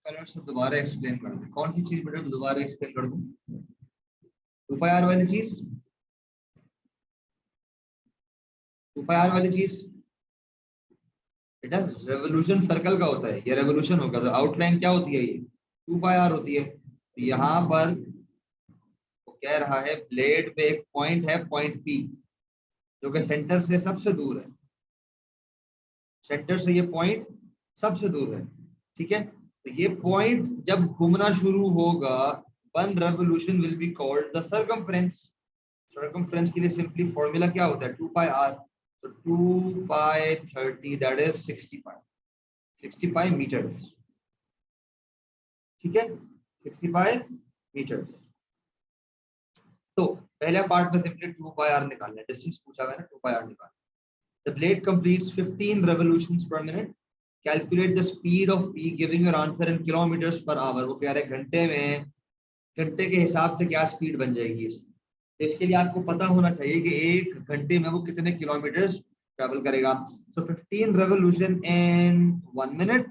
Colour से दोबारा explain कर दे। कौन सी चीज बेटा दोबारा एक्सप्लेन कर दूं? 2πr वाली चीज, 2πr वाली चीज बेटा रेवोल्यूशन सर्कल का होता है, ये रेवोल्यूशन होगा तो आउटलाइन क्या होती है, ये 2πr होती है। तो यहाँ पर वो कह रहा है ब्लेड पे एक पॉइंट है, पॉइंट पी, जो कि सेंटर से सबसे दूर है, सेंटर से ये पॉइंट सबसे दूर है, ठीक है। तो ये पॉइंट जब घूमना शुरू होगा, one revolution will be called the circumference. Circumference के लिए सिंपली फॉर्मूला क्या होता है, 2πr। तो 2π30 दैट इज 65 मीटर्स, ठीक है, 65 मीटर्स। तो पहले पार्ट में सिंपली 2πr निकालना है, डिस्टेंस पूछा हुआ है ना, 2πr निकालना। The blade completes 15 revolutions per minute. Calculate the speed of P, giving your answer in kilometers per hour. वो कह रहे हैं घंटे में, घंटे के हिसाब से क्या स्पीड बन जाएगी इसकी। तो इसके लिए आपको पता होना चाहिए कि एक घंटे में वो कितने किलोमीटर ट्रेवल करेगा। So 15 revolution in 1 minute,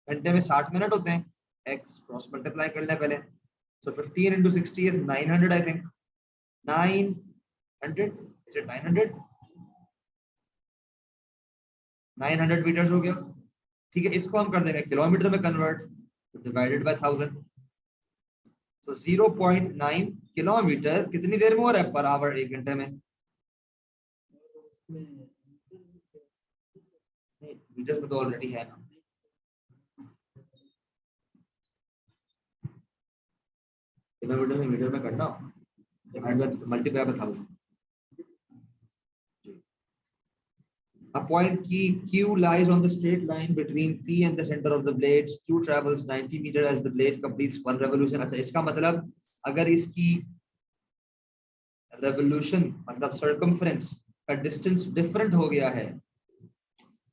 घंटे में 60 मिनट होते हैं, x क्रॉस मल्टीप्लाई कर लें पहले। So 15 into 60 is 900 I think, 900, is it 900? 900 metres हो गया, ठीक है। इसको हम कर देंगे किलोमीटर में कन्वर्ट, डिवाइडेड बाय 1000। तो 0.9 किलोमीटर कितनी देर में हो रहा है पर आवर, एक घंटे में। मीटर्स में तो ऑलरेडी है ना, किलोमीटर में मीटर में करना, divide by multiply by 1000। A point Q lies on the straight line between P and the center of the blades. Q travels 90 meters as the blade completes 1 revolution. अच्छा, इसका मतलब अगर इसकी revolution मतलब circumference का distance different हो गया है,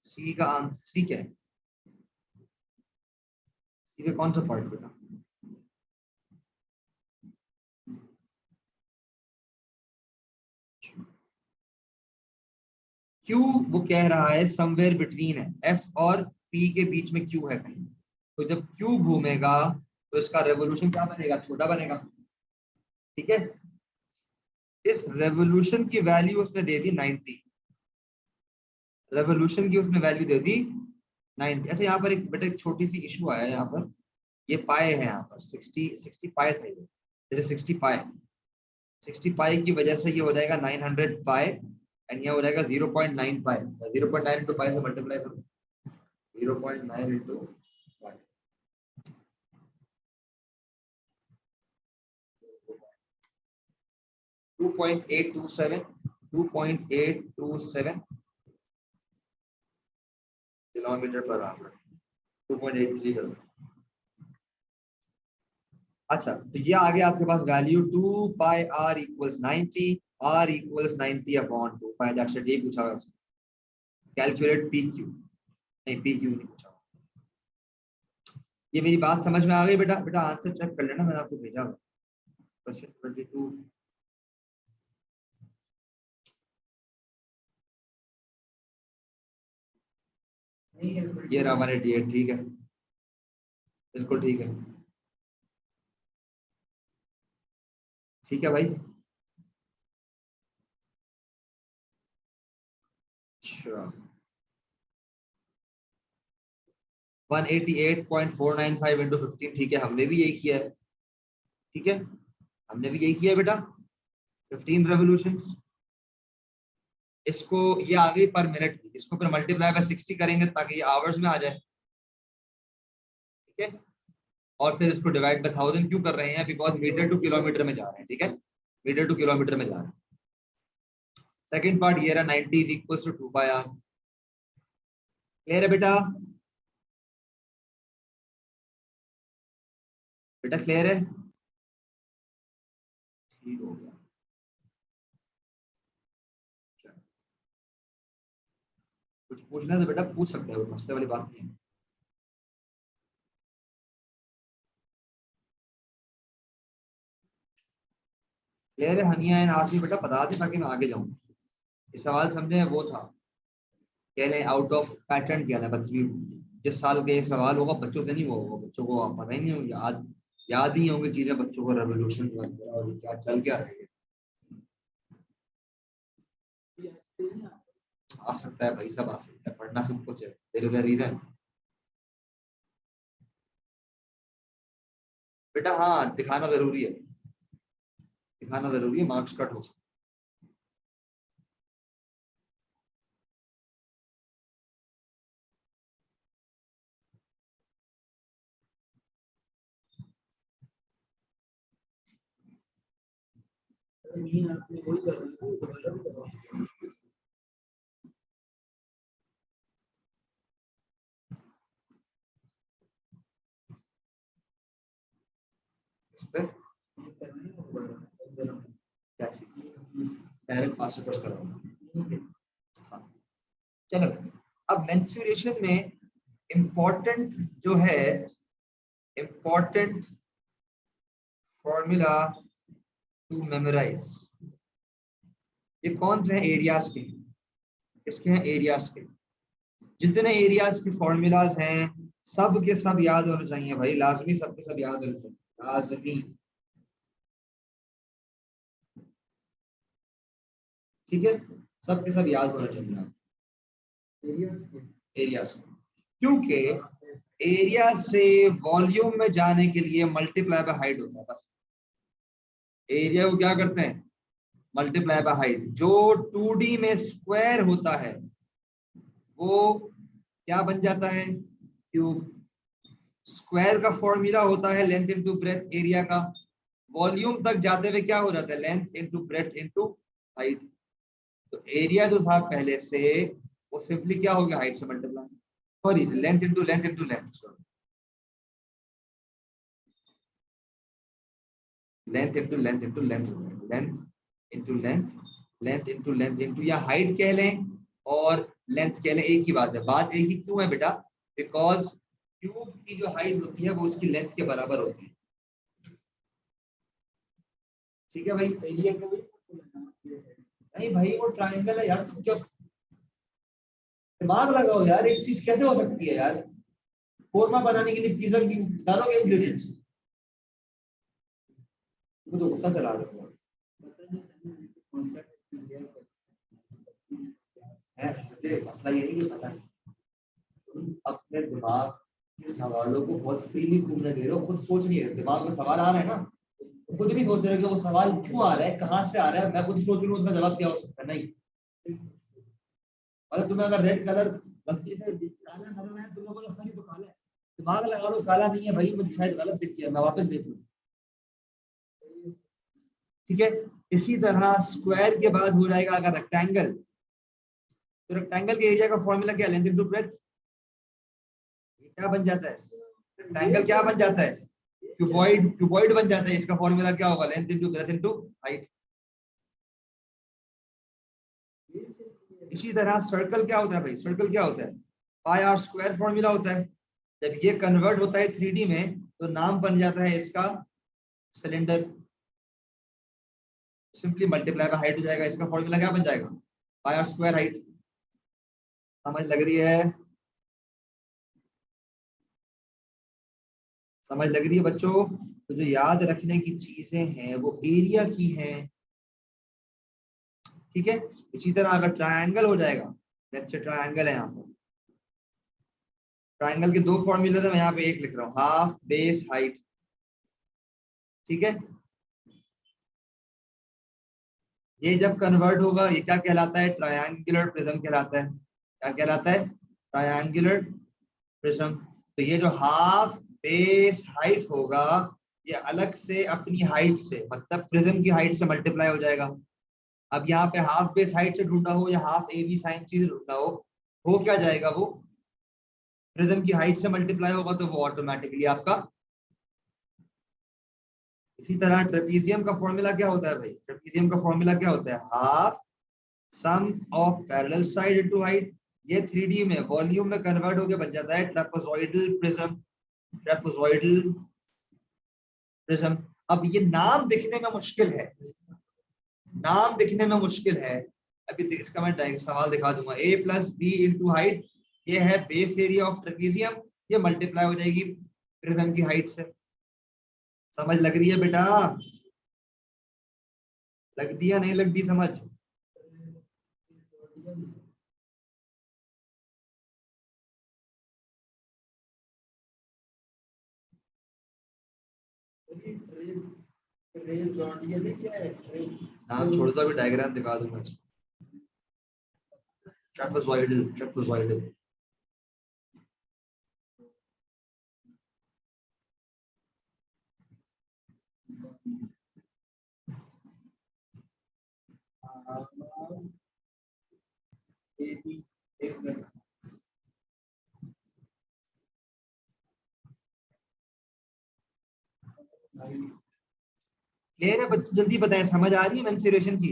C का आंसर, C क्या है, C का कौन सा पार्ट बेटा, Q वो कह रहा है समवेयर बिटवीन है, F और P के बीच में Q है कहीं। तो जब Q घूमेगा तो इसका रेवोल्यूशन क्या बनेगा, छोटा बनेगा, ठीक है। इस रेवोल्यूशन की वैल्यू उसने दे दी 90, रेवोल्यूशन की उसने वैल्यू दे दी 90। अच्छा, यहाँ पर एक बेटा एक छोटी सी इशू आया है, यहाँ पर ये पाए है, यहाँ पर 60 पाए थे, जैसे 60 पाए की वजह से ये हो जाएगा 900 पाए, एंड यहाँ हो जाएगा 0.9 पाए। 0.9 इंटू पाए से मल्टीप्लाई करो, 0.9 इंटू पाए, 2.827 किलोमीटर पर आवर, 2.83 करो। अच्छा, तो ये आ गया आपके पास value 2πr equals 90, r equals 90 upon 2π, that's it. ये पूछा हुआ है, कैलकुलेट pq, नहीं pq नहीं पूछा। ये मेरी बात समझ में आ गई बेटा? बेटा आंसर चेक कर लेना, मैंने आपको भेजा हुआ क्वेश्चन 22। ये रहा 188, ठीक है, बिल्कुल ठीक है, ठीक है भाई। अच्छा, 188.495 इंटू 15, ठीक है, हमने भी यही किया है, ठीक है, हमने भी यही किया है बेटा, 15 रेवोल्यूशंस। इसको ये आ गई पर मिनट की, इसको फिर मल्टीप्लाई बाय 60 करेंगे ताकि ये आवर्स में आ जाए, ठीक है। और फिर इसको डिवाइड बाय 1000 क्यों कर रहे हैं, बिकॉज मीटर टू किलोमीटर में जा रहे हैं, ठीक है, मीटर टू किलोमीटर में जा रहे हैं। सेकंड पार्ट ये रहा 90 इक्वल्स टू 2πr। क्लियर है बेटा? बेटा क्लियर है? ठीक हो गया। कुछ पूछना है तो बेटा पूछ सकते हो, मसले वाली बात नहीं है। क्लियर है हनिया एंड आखिरी बेटा? बता दे ताकि मैं आगे जाऊं। ये सवाल समझे वो था, कह लें आउट ऑफ पैटर्न किया था 12। जिस साल का ये सवाल होगा बच्चों से नहीं हुआ होगा, बच्चों को पता ही नहीं होगा, याद ही नहीं होंगी चीजें बच्चों को, रेवोल्यूशन और क्या चल क्या रहा है। आ सकता है भाई, सब आ सकता है, पढ़ना सब कुछ है, देयर इज अ रीजन बेटा। हाँ दिखाना जरूरी है, दिखाना जरूरी है, मार्क्स कट हो सकते। इस पे क्या चीज डायरेक्ट पास कराऊंगा। हाँ चलो, अब मेंस्ट्रुएशन में इम्पोर्टेंट जो है, इम्पोर्टेंट फॉर्मूला टू मेमोराइज, ये कौन से हैं? एरियाज के, किसके हैं? एरियाज के। जितने एरियाज के फॉर्मूलाज हैं सब के सब याद होने चाहिए भाई, लाजमी, सब के सब याद होने चाहिए, लाजमी। ठीक है, सब के सब याद होना चाहिए एरियाज, क्योंकि एरिया से वॉल्यूम में जाने के लिए मल्टीप्लाई बाय हाइट होता है बस। एरिया को क्या करते हैं? Multiply by height. जो 2D में स्क्वायर होता है वो क्या बन जाता है? क्यूब। स्क्वायर का फॉर्मूला होता है लेंथ इनटू ब्रेथ एरिया का। वॉल्यूम तक जाते हुए क्या हो जाता है? Length into breadth into height. तो एरिया जो था पहले से वो सिंपली क्या हो गया? हाइट से multiply, sorry length into length into length, sorry length into length into length, length into length, length into length into, या हाइट कह लें और लेंथ कह लें, एक ही बात है। बात एक ही क्यों है बेटा? बिकॉज क्यूब की जो हाइट होती है वो उसकी लेंथ के बराबर होती है। ठीक है भाई? नहीं भाई वो ट्राइंगल है यार, तुम क्या दिमाग लगाओ यार, एक चीज कैसे हो सकती है यार? कोरमा बनाने के लिए पिज्जा की डालोगे इंग्रेडिएंट्स, वो तो गुस्सा चला रहे हो मसला ये नहीं पता, तुम अपने दिमाग के सवालों को बहुत फ्रीली घूमने दे रहे हो, खुद सोच नहीं रहे। दिमाग में सवाल आ रहा है ना, तो खुद नहीं सोच रहे कि वो सवाल क्यों आ रहा है, कहाँ से आ रहा है, मैं खुद सोच लूँ उसका जवाब क्या हो सकता है। नहीं, अगर तुम्हें अगर रेड कलर गलती से काला नजर आए, तुम लोगों को लगता नहीं तो काला है, दिमाग लगा लो काला नहीं है भाई, मुझे शायद गलत दिख गया, मैं वापस देख लूँ। ठीक है, इसी तरह स्क्वायर के बाद हो जाएगा अगर रेक्टेंगल, तो रेक्टेंगल के एरिया का फॉर्मूला क्या? Length into breadth. ये क्या बन जाता है? रेक्टेंगल क्या बन जाता है? क्यूबॉइड, क्यूबॉइड बन जाता है। इसका फॉर्मूला क्या होगा? Length into breadth into height. इसी तरह सर्कल क्या होता है भाई? सर्कल क्या होता है? पाई आर स्क्वायर फॉर्मूला होता है। जब ये कन्वर्ट होता है 3D में तो नाम बन जाता है इसका cylinder. Simply multiply by height हो जाएगा, इसका फॉर्मूला क्या बन जाएगा? पाई आर स्क्वायर हाइट। समझ लग रही है? समझ लग रही है बच्चों? तो जो याद रखने की चीजें हैं वो एरिया की हैं। ठीक है, इसी तरह अगर ट्रायंगल हो जाएगा, लेट्स से ट्रायंगल है यहाँ पर, ट्रायंगल के दो फॉर्मूले थे, मैं यहाँ पे एक लिख रहा हूँ, हाफ बेस हाइट। ठीक है, ये जब कन्वर्ट होगा ये क्या कहलाता है? ट्रायंगुलर प्रिज्म कहलाता है। क्या कहलाता है? Triangular prism. तो ये जो हाफ बेस हाइट होगा ये अलग से अपनी हाइट से, मतलब प्रिज्म की हाइट से मल्टीप्लाई हो जाएगा। अब यहाँ पे हाफ बेस हाइट से ढूंढा हो या हाफ ए बी साइन चीज ढूंढा हो क्या जाएगा? वो प्रिज्म की हाइट से मल्टीप्लाई होगा, तो वो ऑटोमेटिकली आपका। इसी तरह ट्रेपीजियम का फॉर्मूला क्या होता है भाई? ट्रेपीजियम का फॉर्मूला क्या होता है? Half sum of parallel side into height. ये 3D में वॉल्यूम में कन्वर्ट होकर बन जाता है ट्रेपेजॉइडल प्रिज्म। Trapezoidal prism. अब ये नाम दिखने में मुश्किल है, नाम दिखने में मुश्किल है। अभी इसका मैं सवाल दिखा दूंगा। a plus B into height ये है बेस एरिया ऑफ ट्रेपीजियम, ये मल्टीप्लाई हो जाएगी प्रिज्म की हाइट से। समझ लग रही है बेटा? लग दी या नहीं लग दी समझ? नाम छोड़ दो, अभी डायग्राम दिखा दूंगा। Trapezoidal, trapezoidal. क्लियर है बच्चों? जल्दी बताएं, समझ आ रही है मेंस्ट्रुएशन की?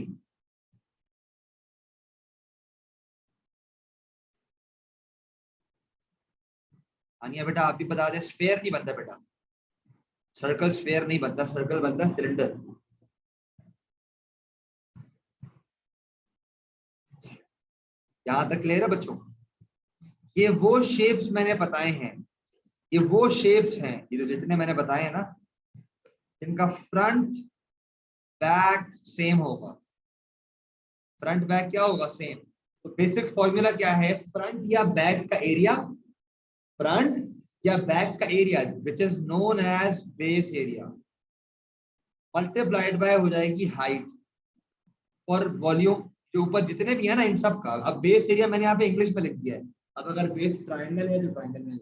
आनिया बेटा आप भी बता दें। स्फेयर नहीं बनता बेटा, सर्कल स्फेयर नहीं बनता, सर्कल बनता है सिलेंडर। यहां तक क्लियर है बच्चों? ये वो शेप्स मैंने बताए हैं, ये वो शेप्स हैं, ये जो जितने मैंने बताए हैं ना, जिनका फ्रंट बैक सेम होगा। फ्रंट बैक क्या होगा? सेम। तो बेसिक फॉर्मूला क्या है? फ्रंट या बैक का एरिया, फ्रंट या बैक का area which is known as base area, multiplied by हो जाएगी हाइट और वॉल्यूम के ऊपर जितने भी है ना इन सब का। अब बेस एरिया मैंने यहाँ पे इंग्लिश में लिख दिया है। अब अगर बेस ट्राइंगल है तो ट्राइंगल में,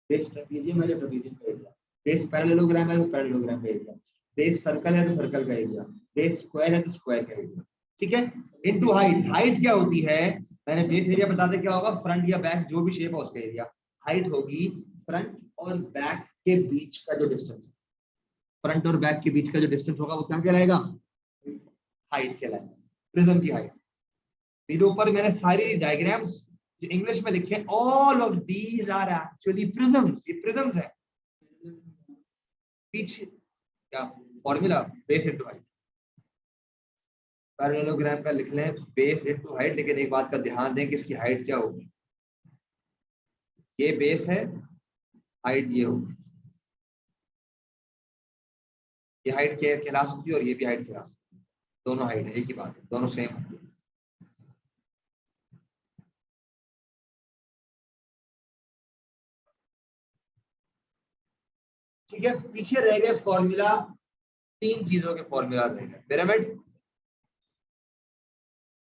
बेस ट्रेपीजियम है तो ट्रेपीजियम का एरिया, बेस पैरेललोग्राम है तो पैरेललोग्राम का एरिया, बेस सर्कल है तो सर्कल का एरिया, बेस स्क्वायर है तो स्क्वायर का एरिया। ठीक है? Into height. हाइट क्या होती है? मैंने बेस एरिया बता दें क्या होगा, फ्रंट या बैक जो भी शेप है उसका एरिया। हाइट होगी फ्रंट और बैक के बीच का जो डिस्टेंस, फ्रंट और बैक के बीच का जो डिस्टेंस होगा वो क्या कहलाएगा? हाइट कहलाएगा, प्रिज्म की हाइट। मेरे ऊपर मैंने सारी डायग्राम्स जो इंग्लिश में लिखे, all of these are actually prisms. ये प्रिज्म्स है। पीछे क्या formula? Base into height. Parallelogram का लिख लें बेस इनटू हाइट, लेकिन एक बात का ध्यान दें कि इसकी हाइट क्या होगी। ये बेस है, हाइट ये होगी। ये हाइट कहला सकती है और ये भी हाइट कहला सकती है। दोनों हाइट है, एक ही बात है, दोनों सेम होती है। ठीक है? पीछे रह गए फॉर्मूला, तीन चीजों के फॉर्मूला रह गए। पिरामिड,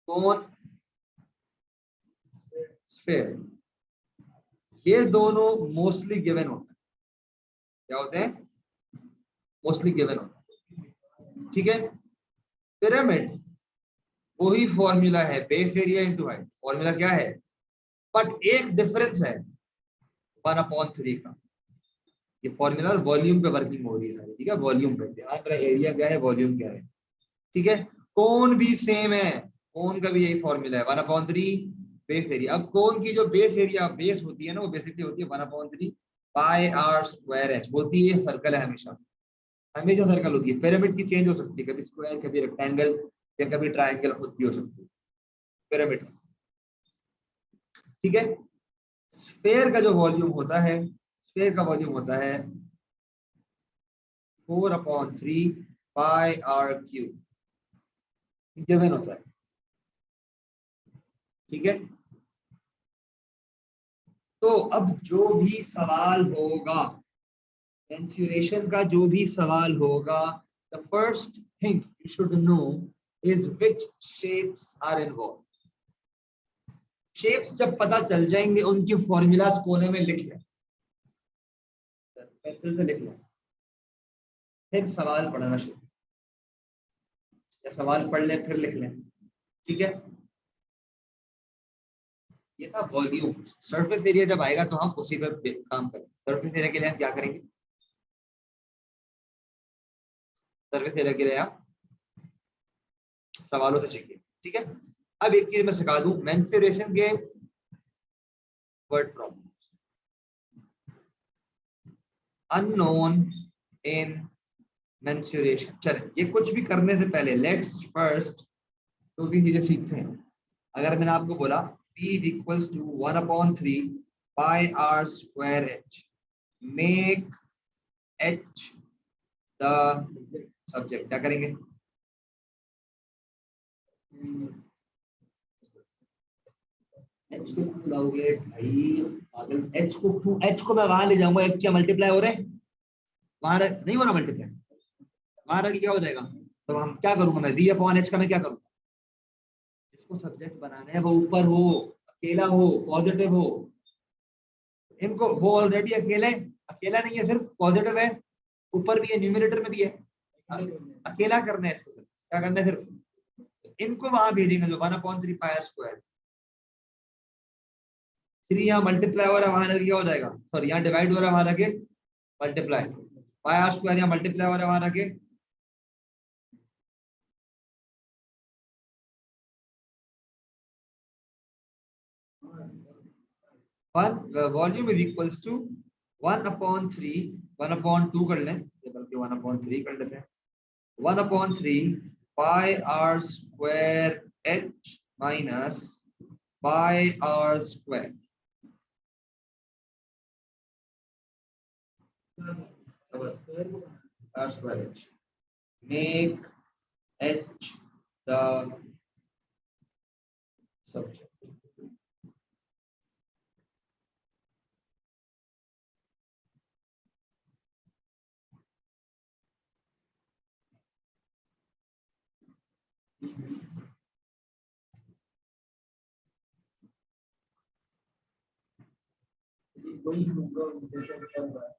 कोन, स्फीयर। ये दोनों मोस्टली गिवन होते हैं। क्या होते हैं? मोस्टली गिवन होते हैं। ठीक है? पिरामिड वही फॉर्मूला है, base area into height. Formula क्या है? बट एक डिफरेंस है 1/3 का। ये फॉर्मूला वॉल्यूम पे वर्किंग हो रही है सारी। ठीक है? वॉल्यूम पे ध्यान रहे, एरिया क्या है, वॉल्यूम क्या है। ठीक है? कोन भी सेम है, कोन का भी यही फॉर्मूला है 1/3 बेस एरिया। अब कोन की जो बेस एरिया बेस होती है ना, वो बेसिकली होती है 1/3 पाई आर स्क्वायर एच होती है। सर्कल है हमेशा, हमेशा सर्कल होती है। पिरामिड की चेंज हो सकती है, कभी स्क्वायर, कभी रेक्टेंगल या कभी ट्रायंगल खुद भी हो सकती है पिरामिड। ठीक है? स्फीयर का जो वॉल्यूम होता है, स्फीयर का वॉल्यूम होता है 4/3 पाई आर क्यूब, गिवन होता है। ठीक है? तो अब जो भी सवाल होगा, मेंस्ट्रुएशन का जो भी सवाल होगा, the first thing you should know is which shapes are involve. Shapes जब पता चल जाएंगे, उनकी फॉर्मूलाज कोने में लिख लें, पेंसिल से लिख लें, फिर सवाल पढ़ना शुरू, या सवाल पढ़ लें फिर लिख लें। ठीक है? ये था वॉल्यूम। सरफेस एरिया जब आएगा तो हम उसी पे काम करेंगे। सरफेस एरिया के लिए हम क्या करेंगे? सरफेस एरिया के लिए आप सवालों से सीखिए। ठीक है? अब एक चीज मैं सिखा दूं, मेंस्ट्रुएशन के word problem unknown in menstruation. चले, ये कुछ भी करने से पहले लेट्स फर्स्ट दो तीन चीजें सीखते हैं। अगर मैंने आपको बोला P = 1/3 pi R square H, make H the subject. क्या करेंगे? एच को टू लाओगे भाई पागल, एच को टू, एच को मैं वहां ले जाऊंगा, एच क्या मल्टीप्लाई हो रहे हैं वहां, नहीं हो रहा मल्टीप्लाई, वहां रख क्या हो जाएगा? तो हम क्या करूंगा मैं, वी अपॉन एच का मैं क्या करूंगा, जिसको सब्जेक्ट बनाना है वो ऊपर हो, अकेला हो, पॉजिटिव हो। इनको वो ऑलरेडी अकेले, अकेला नहीं है, सिर्फ पॉजिटिव है, ऊपर भी है, न्यूमरेटर में भी है, अकेला करना है इसको, क्या करना है सिर्फ इनको वहां भेजेंगे जो 1/3 पाई आर स्क्वायर। 3 यहाँ मल्टीप्लाई हो रहा है, वहां रख क्या हो जाएगा, सॉरी यहाँ डिवाइड हो रहा है, वहां रखे मल्टीप्लाई, पाई आर स्क्वायर यहाँ मल्टीप्लाई हो रहा है, वहां रखे 1, वॉल्यूम इज इक्वल्स टू 1/3, 1/2 कर लें, बल्कि 1/3 कर लेते हैं, 1/3 pi R square H minus pi R square, R square H, make H the subject. वही होगा जैसे कर रहा है।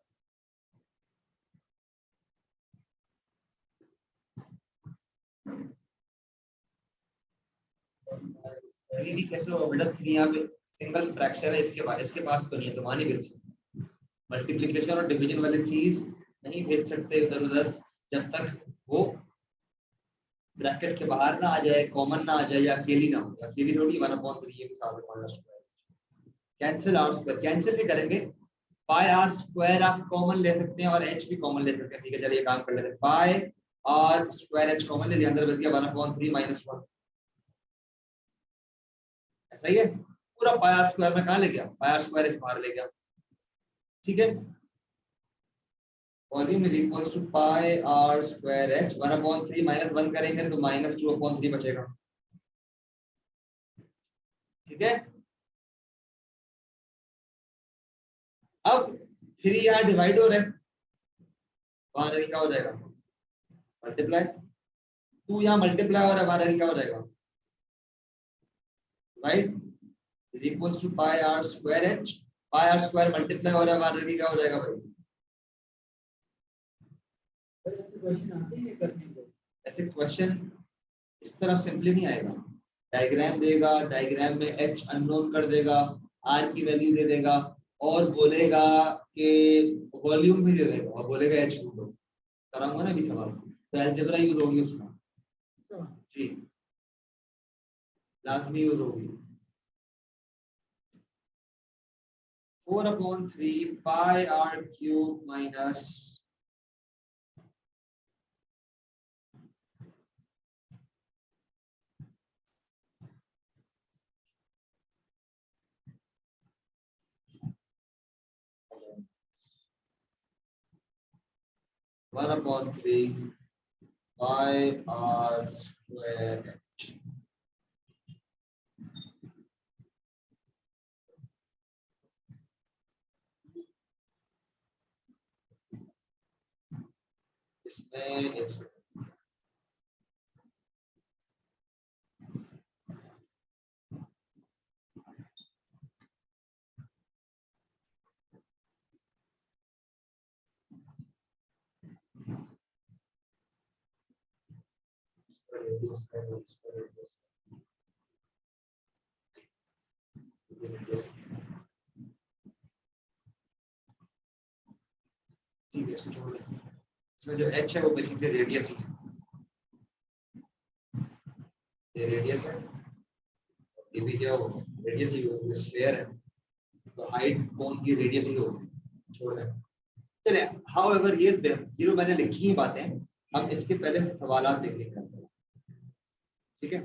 थ्री भी कैसे होगा बेटा, थ्री यहाँ पे सिंगल फ्रैक्शन है, इसके पास तो नहीं है, तो वहां नहीं भेज सकते, मल्टीप्लिकेशन और डिवीजन वाली चीज नहीं भेज सकते इधर उधर, जब तक वो ब्रैकेट के बाहर ना आ जाए, कॉमन ना आ जाए, या अकेली ना हो, अकेली थोड़ी 1/3 के साथ कैंसिल आर स्क्वायर, कैंसिल नहीं करेंगे, पाई आर स्क्वायर आप कॉमन ले सकते हैं और एच भी कॉमन ले सकते हैं, ठीक है चलिए काम कर लेते हैं, पाई आर स्क्वायर एच कॉमन ले लिया, अंदर बच गया 1/3 -1, ऐसा ही है, पूरा पाई आर स्क्वायर में कहाँ ले गया, पाई आर स्क्वायर एच बाहर ले गया, ठीक है, volume is equals to pi R square H, 1/3 -1 करेंगे तो -2/3 बचेगा, ठीक है। अब 3 यहाँ डिवाइड हो रहे हैं, वहां रही क्या हो जाएगा, मल्टीप्लाई, 2 यहाँ मल्टीप्लाई हो रहा है, वहां रही क्या हो जाएगा, right, is equals to pi R square H, pi R square multiply हो रहा है, वहां रही क्या हो जाएगा भाई, ऐसे क्वेश्चन आते हैं करने को, ऐसे क्वेश्चन इस तरह सिंपली नहीं आएगा, डायग्राम देगा, डायग्राम में एच अननोन कर देगा, आर की वैल्यू दे देगा, और बोलेगा कि वॉल्यूम भी दे देगा, और बोलेगा एच ढूंढो, कराऊंगा ना अभी सवाल, तो अलजेब्रा यूज होगी उसमें, जी लाजमी यूज होगी, 4/3 pi R cube minus one upon three pi R square, इसमें एक सेकंड, ठीक है इसको छोड़ दें, इसमें जो एच है वो बेसिकली रेडियस ही है, ये रेडियस है, ये भी क्या हो, रेडियस ही होगी, स्फीयर है तो हाइट कोन की रेडियस ही होगी, छोड़ दें, चलिए हाउएवर ये जीरो मैंने लिखी ही बातें, हम इसके पहले सवाल देख लेंगे, ठीक है,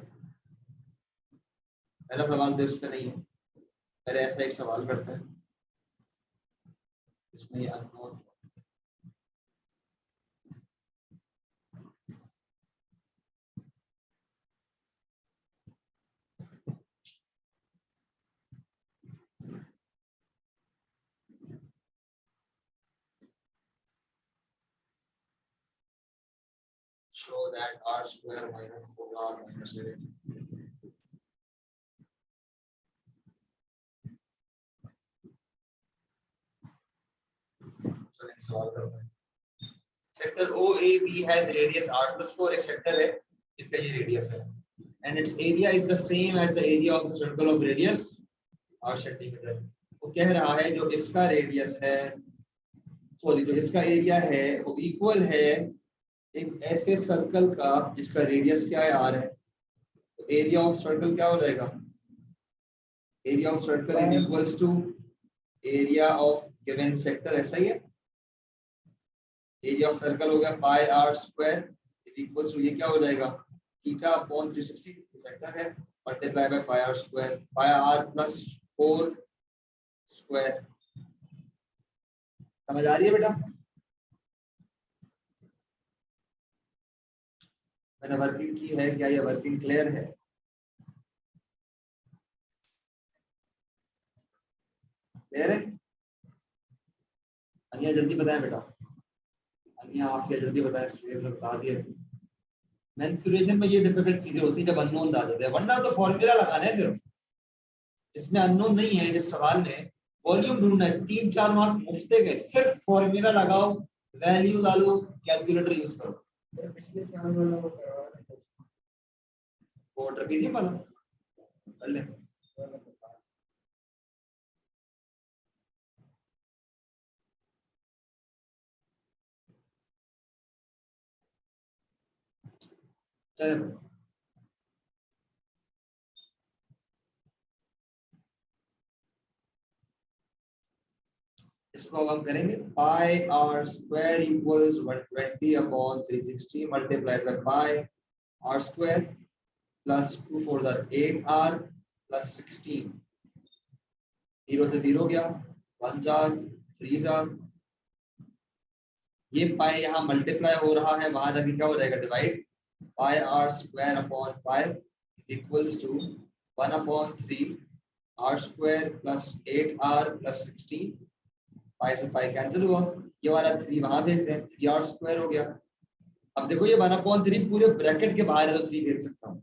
पहला सवाल तो इस पे नहीं है, पहले ऐसा एक सवाल करते हैं, इसमें ये unknown show that r square minus 4r minus 8 solve करते हैं। Sector OAB has radius r plus 4 एक सेक्टर है, इसका ये रेडियस है and its area is the same as the area of the circle of radius r centimetre. वो कह रहा है जो इसका रेडियस है, सॉरी जो इसका एरिया है वो इक्वल है एक ऐसे सर्कल का जिसका रेडियस क्या है r है। तो एरिया ऑफ सर्कल क्या हो जाएगा, area of circle is equals to area of given sector, ऐसा ही है। एरिया ऑफ सर्कल हो गया pi R square equals to ये क्या हो जाएगा थीटा अपॉन 360 सेक्टर है multiply by pi R square, pi R plus 4 square. समझ आ रही है बेटा? मैंने वर्किंग की है, क्या ये वर्किंग क्लियर है? क्लियर है? अनिया जल्दी बताएं बेटा, अनिया आप क्या जल्दी बताएं, सुरेश ने बता दिया। मेंसुरेशन में ये डिफिकल्ट चीजें होती है जब अननोन आ जाते हैं, वरना तो फॉर्मूला लगाना है सिर्फ। इसमें अननोन नहीं है, इस सवाल में वॉल्यूम ढूंढना है, 3-4 मार्क मुफ्त गए, सिर्फ फॉर्मूला लगाओ, वैल्यू डालो, कैलकुलेटर यूज करो। पिछले साल वाला वो करवा रहे थे, वो ट्रेपेजियम वाला कर ले। चलो इसको अब हम करेंगे pi R square equals 120 upon 360 multiplied by pi R square plus 2 4 8 R plus 16, 0 से 0 गया, 1 जार 3 जार, ये पाई यहाँ मल्टीप्लाई हो रहा है, वहां जाके क्या हो जाएगा divide, pi R square upon pi equals to 1 upon 3 R square plus 8 R plus 16, pi से पाई कैंसिल हुआ, ये वाला 3 वहां भेज दें, 3 आर स्क्वायर हो गया। अब देखो ये 1/3 पूरे ब्रैकेट के बाहर है तो 3 भेज सकता हूँ।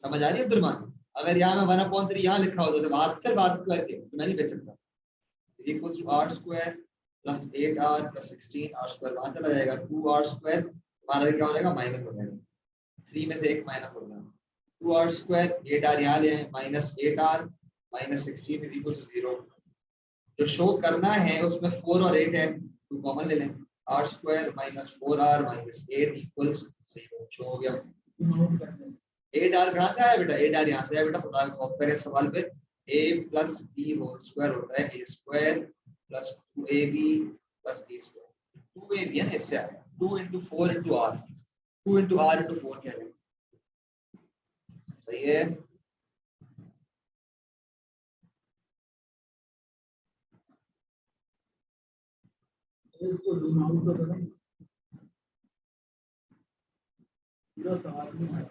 समझ आ रही है अब्दुलरमान? अगर यहाँ मैं 1/3 यहाँ लिखा होता तो बाहर सिर्फ आर स्क्वायर के तो मैं नहीं भेज सकता। Equals to R square plus 8 R plus 16, R square वहां चला जाएगा, 2 आर स्क्वायर हमारा क्या हो जाएगा माइनस हो जाएगा, 3 में से 1 माइनस हो जाएगा, 2 आर स्क्वायर 8 आर यहाँ ले आए minus 8 R minus 16 equals to 0। जो शो करना है उसमें 4 और 8 है, 2 कॉमन ले लें, R square minus 4r minus 8 equals 0। Show हो गया। 8 आर कहाँ से आया बेटा? 8 आर यहाँ से आया बेटा, पता सॉल्व करें सवाल पे। a plus B whole square होता है a square plus 2ab plus b square, 2ab है ना, इससे आया 2 into 4 into r, 2 into r into 4 क्या है? सही है। इसको जूम आउट तो करें, पूरा सवाल नहीं आया।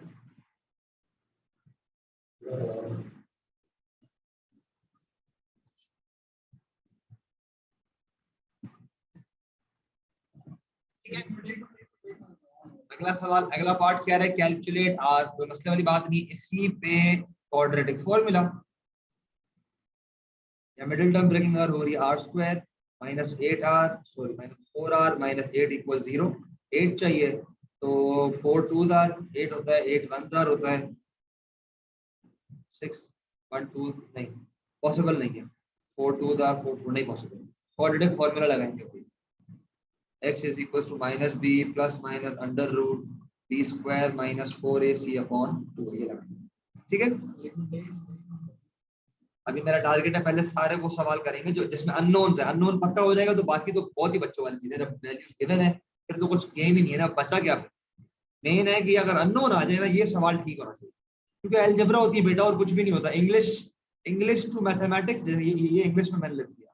अगला सवाल, अगला पार्ट क्या है, कैलकुलेट आर, कोई मसले वाली बात नहीं, इसी पे क्वाड्रेटिक फॉर्मूला या मिडिल टर्म ब्रेकिंग आर हो रही है, R square minus 8r sorry minus 4r minus 8 equal 0। 8 चाहिए तो 4 2 आर 8 होता है, 8 1 आर होता है, 6 1 2 नहीं पॉसिबल नहीं है, 4 2 आर 4 4 नहीं पॉसिबल। क्वाड्रेटिक फॉर्मूला लगाएंगे कोई, x is equals to minus b plus minus under root b square minus 4ac upon 2, ये लगाएंगे। ठीक है, अभी मेरा टारगेट है पहले सारे वो सवाल करेंगे जो जिसमें अननोन है, अननोन पक्का हो जाएगा तो बाकी तो बहुत ही बच्चों वाली चीजें, जब वैल्यूज गिवन है फिर तो कुछ गेम ही नहीं है ना, बचा क्या फिर। मेन है कि अगर अननोन आ जाए ना ये सवाल ठीक होना चाहिए, क्योंकि अलजेब्रा होती है बेटा और कुछ भी नहीं होता। इंग्लिश टू मैथमेटिक्स ये इंग्लिश में मैंने लिख दिया,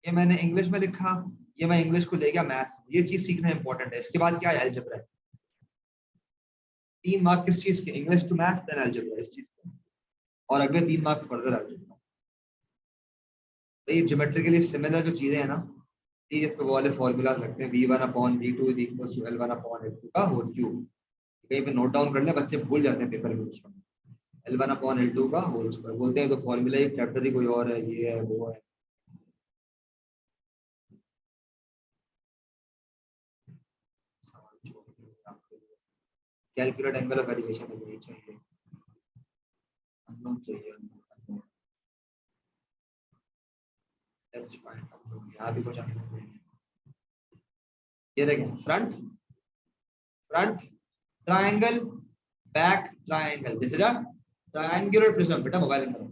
ये मैंने इंग्लिश में लिखा, ये मैं इंग्लिश को ले गया मैथ्स। ये चीज सीखना इंपॉर्टेंट है। इसके बाद क्या है, अलजेब्रा है। 3 मार्क किस चीज के, English to maths then algebra इस चीज के, और अगले 3 मार्क फर्दर अलजेब्रा। तो ये ज्योमेट्रिकली सिमिलर जो चीजें हैं ना, ये इस पे वो वाले फॉर्मूलाज लगते हैं, v1 upon v2 is equal to l1 upon l2 का होल क्यूब। कहीं पे नोट डाउन कर ले, बच्चे भूल जाते हैं पेपर में उसको। l1 अपॉन l2 का होल स्क्वायर बोलते हैं, तो फॉर्मूला एक चैप्टर ही कोई और है, ये है वो है। कैलकुलेट एंगल ऑफ एलिवेशन में नहीं चाहिए, अननोन चाहिए, unknown। Let's find unknown. यहाँ भी कुछ अननोन नहीं है। ये देखें, front front triangle, back triangle, this is a triangular prism. बेटा मोबाइल करो,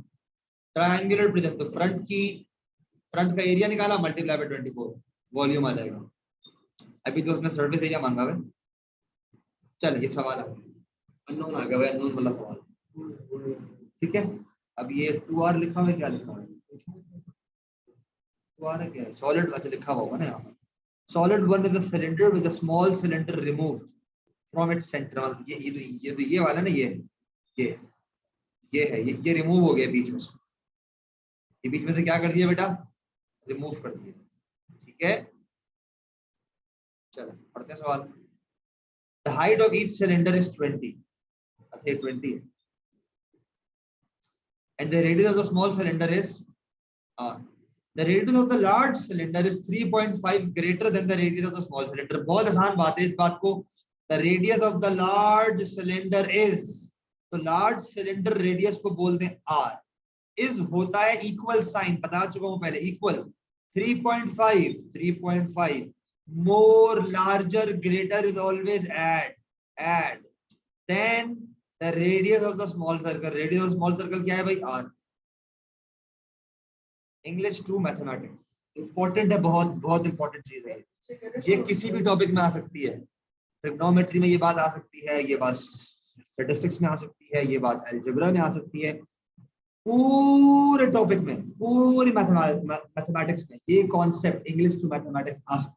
ट्रायंगुलर प्रिज्म। तो फ्रंट का एरिया निकाला मल्टीप्लाई बाय 24, वॉल्यूम आ जाएगा। अभी तो उसने सर्फेस एरिया मांगा है। चल ये सवाल आ गया, अननोन आ गया भाई, अननोन वाला सवाल। ठीक है, अब ये 2r लिखा हुआ है, क्या लिखा हुआ है 2r है, क्या है सॉलिड, अच्छा लिखा हुआ होगा ना यहाँ पर। Solid one is a cylinder with a small cylinder removed from its centre. ये वाला ना, ये ये है, ये रिमूव हो गया बीच में से। ये बीच में से क्या कर दिया बेटा, रिमूव कर दिया। ठीक है, चलो पढ़ते हैं सवाल। The height of each cylinder is 20. अच्छा 20 है। And the radius of the small cylinder is the radius of the large cylinder is 3.5 greater than the radius of the small cylinder। बहुत आसान बात है इस बात को। The radius of the large cylinder is, तो large cylinder radius को बोलते हैं r। is होता है इक्वल साइन, बता चुका हूं पहले, equal 3.5 more larger greater is always add then the radius of the small circle। radius of small circle क्या है भाई, r। English to mathematics important है, बहुत बहुत इंपॉर्टेंट चीज है। ये किसी भी टॉपिक में आ सकती है, ट्रिग्नोमेट्री में ये बात आ सकती है, ये बात स्टैटिस्टिक्स में आ सकती है, ये बात अलजेब्रा में आ सकती है, पूरे टॉपिक में, पूरी मैथमेटिक्स में ये कॉन्सेप्ट इंग्लिश टू मैथमेटिक्स आ सकता है।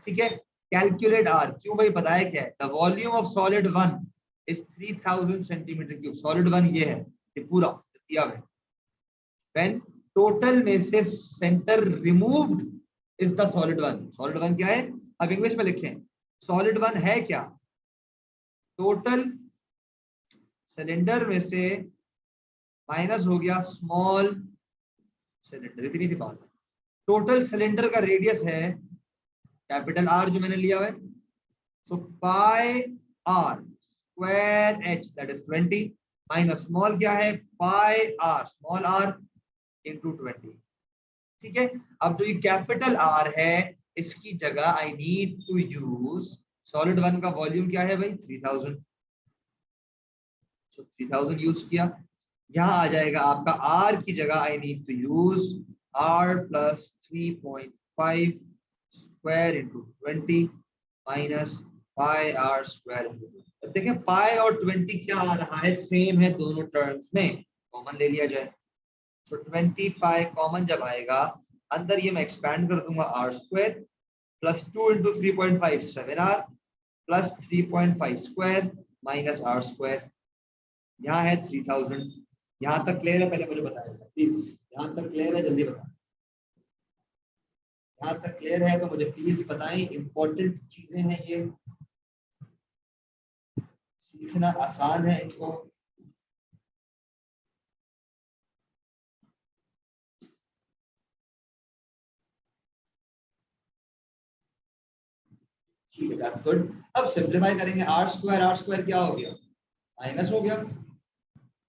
ठीक है, कैलकुलेट आर, क्यों भाई बताया क्या है, the volume of solid one is 3000 centimetre cube. Solid one ये है, ये पूरा दिया हुआ है। व्हेन टोटल में से centre removed is the solid one. Solid one क्या है, अब इंग्लिश में लिखें, सॉलिड वन है क्या, टोटल सिलेंडर में से माइनस हो गया स्मॉल सिलेंडर, इतनी सी बात है। टोटल सिलेंडर का रेडियस है कैपिटल आर जो मैंने लिया हुआ है, so pi R square H that is 20 minus small क्या है, pi R small R into 20। ठीक है, अब जो ये कैपिटल आर है इसकी जगह I need to use, solid one का वॉल्यूम क्या है भाई 3000, सो 3000 यूज किया। यहाँ आ जाएगा आपका r की जगह I need to use r plus 3.5 square into 20 minus pi R square into. अब देखें पाई और 20 क्या आ रहा है, सेम है दोनों टर्म्स में, कॉमन ले लिया जाए। सो 20 पाई कॉमन जब आएगा अंदर, ये मैं एक्सपैंड कर दूंगा r square plus 2 into 3.5 7r plus 3.5 square minus r square. यहाँ है 3000। यहाँ तक क्लियर है, पहले मुझे बताइए प्लीज, यहाँ तक क्लियर है, जल्दी बताएं। यहाँ तक क्लियर है तो मुझे प्लीज बताएं, इंपॉर्टेंट चीजें हैं ये, सीखना आसान है इनको। ठीक है, दैट्स गुड। अब सिंपलीफाई करेंगे, आर स्क्वायर क्या हो गया, माइनस हो गया।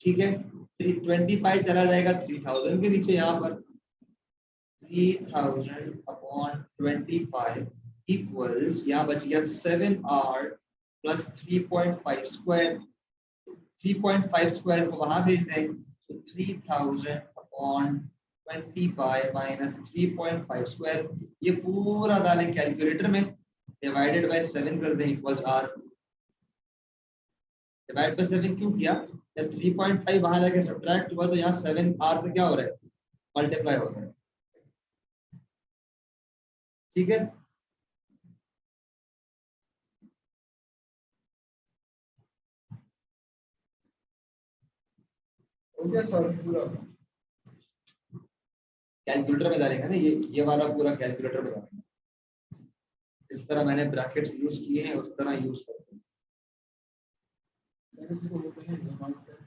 ठीक है, 325 चला जाएगा 3000 के नीचे, यहाँ पर 3000 अपॉन 25 इक्वल्स, यहाँ बच गया 7r प्लस 3.5 स्क्वायर। 3.5 स्क्वायर को वहां भेज दें, तो 3000 अपॉन 25 माइनस 3.5 स्क्वायर, ये पूरा डालें कैलकुलेटर में, डिवाइडेड बाय 7 कर दें इक्वल्स r। डिवाइड बाय 7 क्यों किया, जब 3.5 वहां जाके सब्ट्रैक्ट हुआ तो यहाँ 7 r से क्या हो रहा है, मल्टीप्लाई हो रहा है। ठीक है, हो गया सॉल्व पूरा। कैलकुलेटर में डालेंगे ना, ये वाला पूरा कैलकुलेटर में डालेंगे। इस तरह मैंने ब्रैकेट्स यूज किए हैं उस तरह यूज करते हैं। मैंने इसको वो कहीं zoom out कर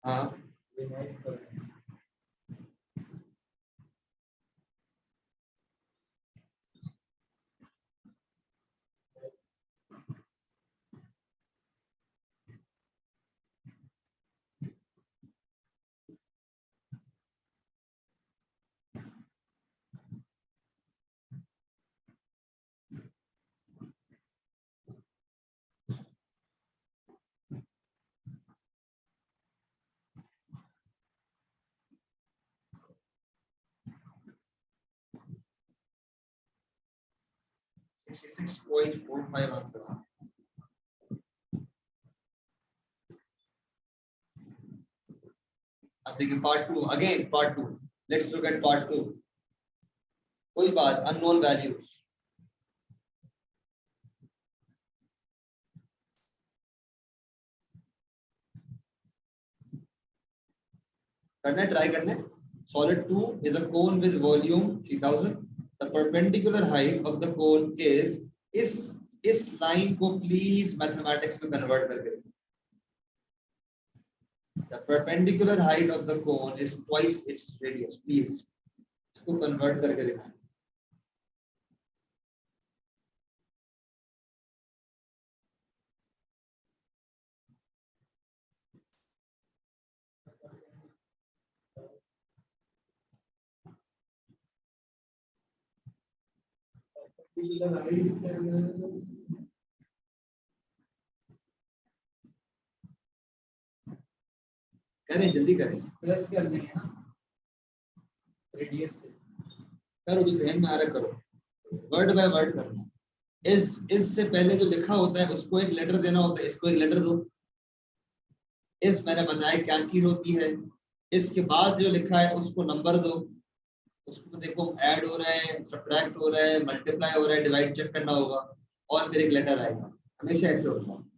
हाँ zoom out कर दिया। 66.45 आंसर। अब देखिए part two, again part two, let's look at part two. कोई बात, अननोन वैल्यूज करने ट्राई करने। Solid 2 is a cone with volume 3000. The perpendicular height of the cone is इस लाइन को प्लीज मैथमेटिक्स में कन्वर्ट करके। The perpendicular height of the cone is twice its radius. Please इसको convert करके दिखाएं। particular height करें, जल्दी करें, प्लस करनी है रेडियस से। करो जो ध्यान में आ रहा करो, वर्ड बाय वर्ड करना। इस से पहले जो लिखा होता है उसको एक लेटर देना होता है, इसको एक लेटर दो। इस मैंने बताया क्या चीज होती है। इसके बाद जो लिखा है उसको नंबर दो। उसको देखो ऐड हो रहा है, सब्ट्रैक्ट हो रहा है, मल्टीप्लाई हो रहा है, डिवाइड चेक करना होगा और फिर एक लेटर आएगा। हमेशा ऐसे होता है।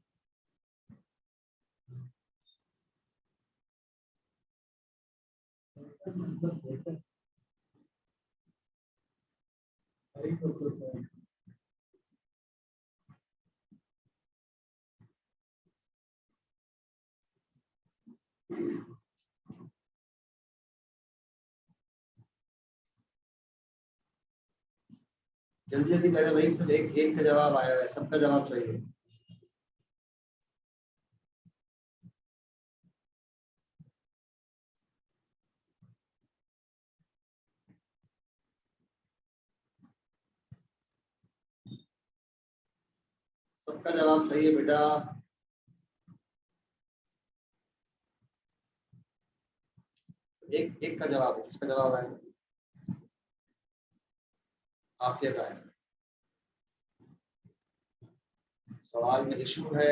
जल्दी जल्दी करें भाई, सब एक एक का जवाब आया है, सबका जवाब चाहिए। सबका जवाब चाहिए बेटा। एक एक का जवाब है, किसका जवाब आया? आफिया का है। सवाल में इशू है,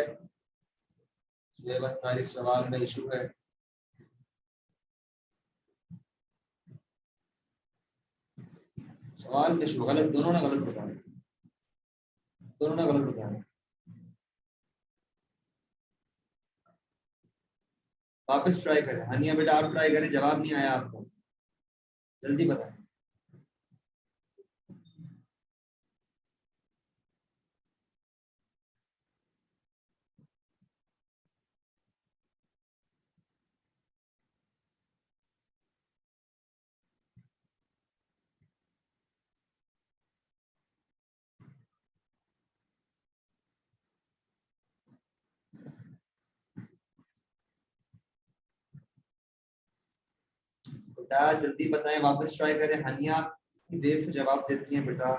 सुहेब अंसारी, सवाल में इशू है। सवाल में इशू, गलत, दोनों ने गलत बताया, दोनों ने गलत बताया। वापस ट्राई करें। हानिया बेटा आप ट्राई करें, जवाब नहीं आया आपको, जल्दी बताएं। बेटा जल्दी बताएं, वापस ट्राई करें। हानिया इतनी देर से जवाब देती हैं बेटा।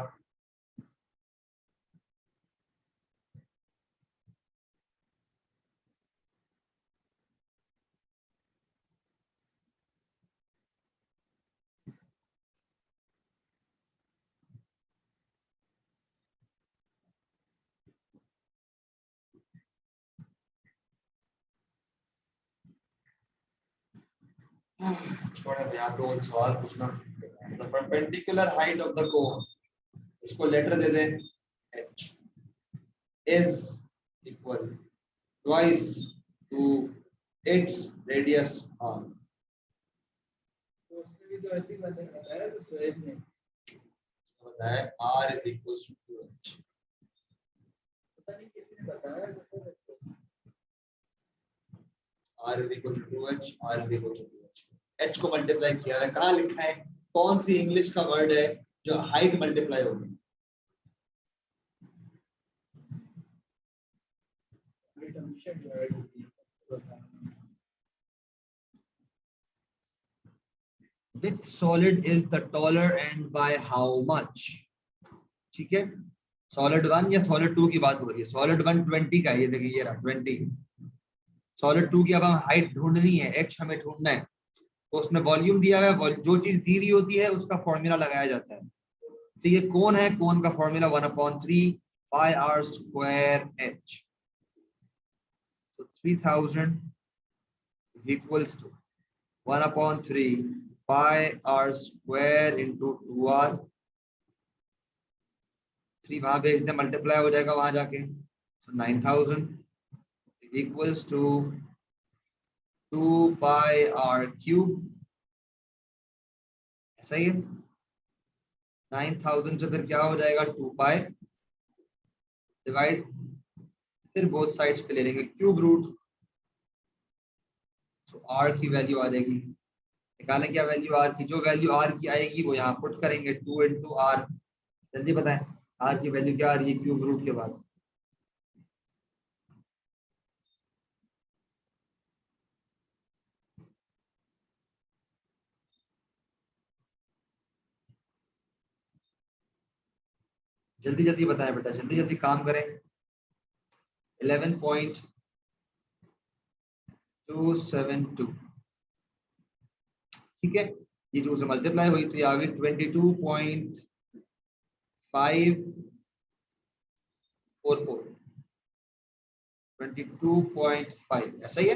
छोड़े भाई, आप लोगों से सवाल पूछना। The perpendicular height of the cone, इसको लेटर दे दें h, is equal twice to its radius r। तो उसमें भी तो ऐसे ही बताया तो स्वेब में बताया r is equal to 2h। पता नहीं किसने बताया तो r is equal to 2h, r is equal to 2h। h को मल्टीप्लाई किया है, कहाँ लिखा है, कौन सी इंग्लिश का वर्ड है जो हाइट मल्टीप्लाई होगी? हमेशा डिवाइड होती है। Which solid is the taller and by how much? ठीक है, सॉलिड 1 या सॉलिड 2 की बात हो रही है। सॉलिड 1 20 का है, ये देखिए ये रहा 20। सॉलिड 2 की अब हम हाइट ढूंढनी है, h हमें ढूंढना है, तो उसमें वॉल्यूम दिया हुआ है, जो चीज दी हुई होती है उसका फॉर्मूला लगाया जाता है। तो ये कौन है, कौन का formula 1/3 pi R square h। So 3000 is equals to 1/3 pi r square into 2r। 3 वहां भेज दे, मल्टीप्लाई हो जाएगा वहां जाके। So 9000 is equals to 2 pi r cube। ऐसा ही है, 9000 से फिर क्या हो जाएगा 2 pi डिवाइड, फिर बोथ साइड्स पे ले लेंगे क्यूब रूट। तो r की वैल्यू आ जाएगी, निकालें क्या वैल्यू r की, जो वैल्यू r की आएगी वो यहाँ पुट करेंगे 2 into r। जल्दी बताएं r की वैल्यू क्या आ रही है क्यूब रूट के बाद? जल्दी जल्दी बताएं बेटा, जल्दी जल्दी काम करें। 11.272, ठीक है, ये 2 से मल्टीप्लाई हुई तो ये आ गई 22.544, ऐसा ही है।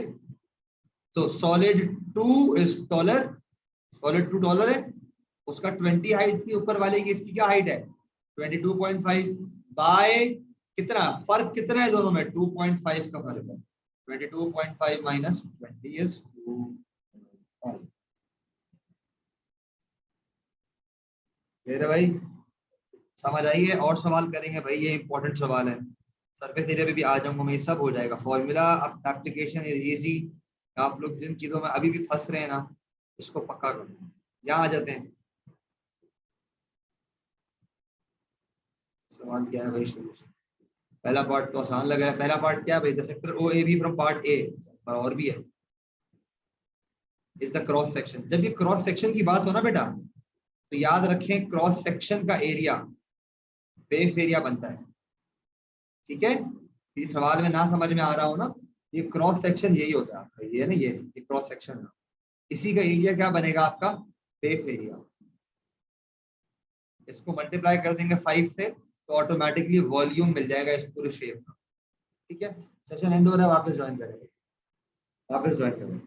तो solid 2 is taller, solid 2 taller है, उसका 20 हाइट थी ऊपर वाले की, इसकी क्या हाइट है 22.5 बाय कितना, फर्क कितना है दोनों में 2.5 का फर्क है। 22.5 माइनस 20 इज 2.5। मेरे भाई समझ आई है? और सवाल करेंगे भाई, ये इंपॉर्टेंट सवाल है। सरफेस एरिया पे भी आ जाऊंगा मैं, ये सब हो जाएगा फॉर्मूला। अब एप्लीकेशन इज इजी। आप लोग जिन चीजों में अभी भी फंस रहे हैं ना, इसको पक्का करो। यहाँ आ जाते हैं, सवाल क्या है भाई शुरू से। पहला पार्ट तो आसान लग रहा है। पहला पार्ट क्या है भाई, the sector O A B from part A, और भी है, इज द क्रॉस सेक्शन। जब ये क्रॉस सेक्शन की बात हो ना बेटा, तो याद रखें क्रॉस सेक्शन का एरिया बेस एरिया बनता है, ठीक है। इस सवाल में ना समझ में आ रहा हो ना, ये क्रॉस सेक्शन यही होता है आपका, ये है ना, ये क्रॉस सेक्शन है, इसी का एरिया क्या बनेगा आपका, बेस एरिया। इसको मल्टीप्लाई कर देंगे 5 से, तो ऑटोमेटिकली वॉल्यूम मिल जाएगा इस पूरे शेप का, ठीक है। सेशन एंड हो रहा है, वापस ज्वाइन करेंगे, वापस ज्वाइन करेंगे।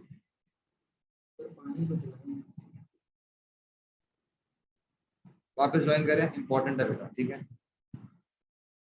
पानी को पिलाएं। वापस ज्वाइन करें, इंपॉर्टेंट है बेटा, ठीक है।